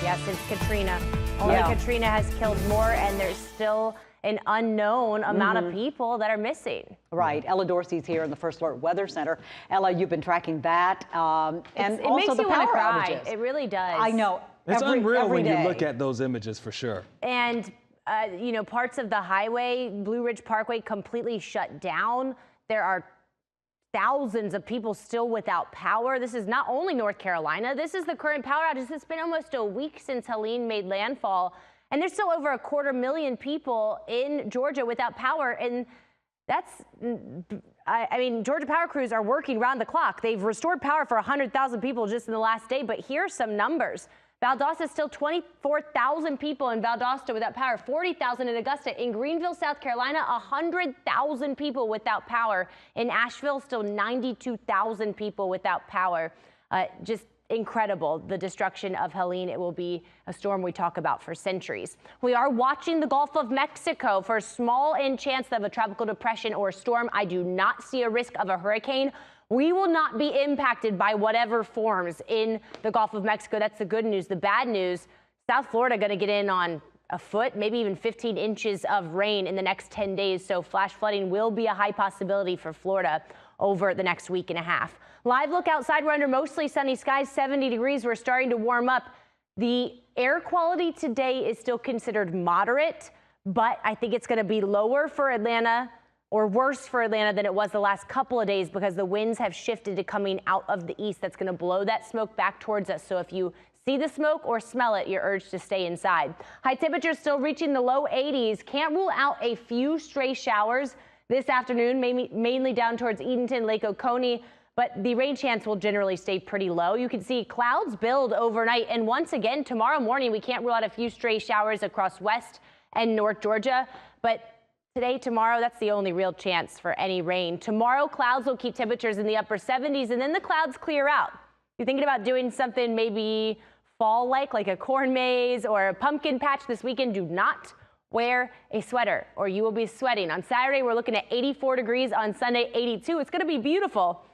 Yeah, since Katrina. Only Katrina has killed more, and there's still an unknown amount of people that are missing. Right. Ella Dorsey's here in the First Alert Weather Center. Ella, you've been tracking that, and it also makes the you power want to cry. outages. It really does. I know. It's unreal when day. you look at those images, for sure. And you know, parts of the highway, Blue Ridge Parkway, completely shut down. There are thousands of people still without power. This is not only North Carolina. This is the current power outage. It's been almost a week since Helene made landfall, and there's still over 250,000 people in Georgia without power. And that's, I mean, Georgia Power crews are working round the clock. They've restored power for 100,000 people just in the last day, but here's some numbers. Valdosta is still 24,000 people in Valdosta without power, 40,000 in Augusta. In Greenville, South Carolina, 100,000 people without power. In Asheville, still 92,000 people without power. Just incredible, the destruction of Helene. It will be a storm we talk about for centuries. We are watching the Gulf of Mexico for a small chance of a tropical depression or storm. I do not see a risk of a hurricane. We will not be impacted by whatever forms in the Gulf of Mexico. That's the good news. The bad news, South Florida going to get in on a foot, maybe even 15 inches of rain in the next 10 days. So flash flooding will be a high possibility for Florida over the next week and a half. Live look outside. We're under mostly sunny skies, 70 degrees. We're starting to warm up. The air quality today is still considered moderate, but I think it's going to be lower for Atlanta, or worse for Atlanta than it was the last couple of days, because the winds have shifted to coming out of the east. That's going to blow that smoke back towards us. So if you see the smoke or smell it, you're urged to stay inside. High temperatures still reaching the low 80s. Can't rule out a few stray showers this afternoon, mainly down towards Edenton, Lake Oconee, but the rain chance will generally stay pretty low. You can see clouds build overnight, and once again tomorrow morning we can't rule out a few stray showers across West and North Georgia, but today, tomorrow, that's the only real chance for any rain. Tomorrow, clouds will keep temperatures in the upper 70s, and then the clouds clear out. You're thinking about doing something maybe fall-like, like a corn maze or a pumpkin patch this weekend, do not wear a sweater or you will be sweating. On Saturday, we're looking at 84 degrees. On Sunday, 82. It's going to be beautiful,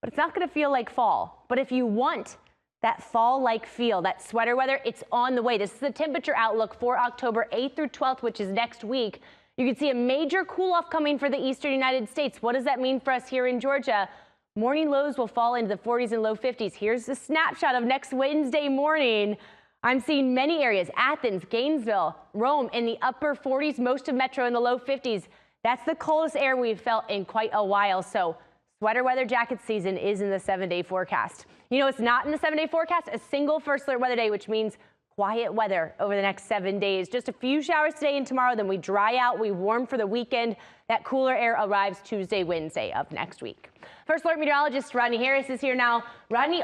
but it's not going to feel like fall. But if you want that fall-like feel, that sweater weather, it's on the way. This is the temperature outlook for October 8th through 12th, which is next week. You can see a major cool-off coming for the eastern United States. What does that mean for us here in Georgia? Morning lows will fall into the 40s and low 50s. Here's a snapshot of next Wednesday morning. I'm seeing many areas, Athens, Gainesville, Rome in the upper 40s, most of Metro in the low 50s. That's the coldest air we've felt in quite a while. So sweater weather jacket season is in the 7-day forecast. You know, it's not in the 7-day forecast, a single first alert weather day, which means quiet weather over the next 7 days. Just a few showers today and tomorrow, then we dry out, we warm for the weekend. That cooler air arrives Tuesday, Wednesday of next week. First Alert meteorologist Rodney Harris is here now. Rodney,